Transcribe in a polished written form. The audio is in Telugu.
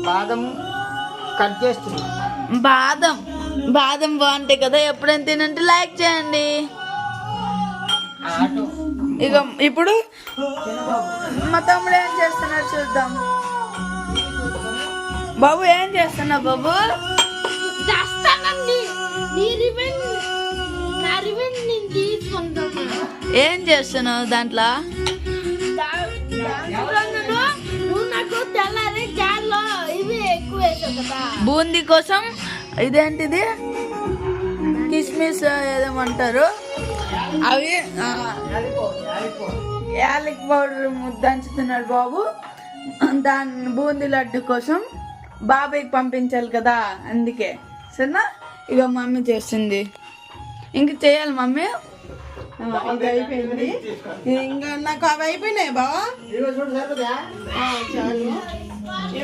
బాదం కట్ చేస్తుంది. బాదం బాగుంటాయి కదా, ఎప్పుడైనా తినంటే లైక్ చేయండి. ఇక ఇప్పుడు మా తమ్ముడు ఏం చేస్తున్నాడు చూద్దాం. బాబు ఏం చేస్తున్నావు బాబు? ఏం చేస్తున్నావు దాంట్లో? బూందీ కోసం ఇదేంటిది కిస్మిస్ ఏదేమంటారు అవి యాలక్ పౌడర్ దంచుతున్నాడు బాబు. దాని బూందీ లడ్డు కోసం బాబాయ్కి పంపించాలి కదా, అందుకే. సరేనా? ఇక మమ్మీ చేస్తుంది, ఇంక చేయాలి మమ్మీ. ఇది అయిపోయింది, ఇంకా నాకు అవి అయిపోయినాయి బావా. ఇదిగో చూడు సరిపోతుందా? చాలు.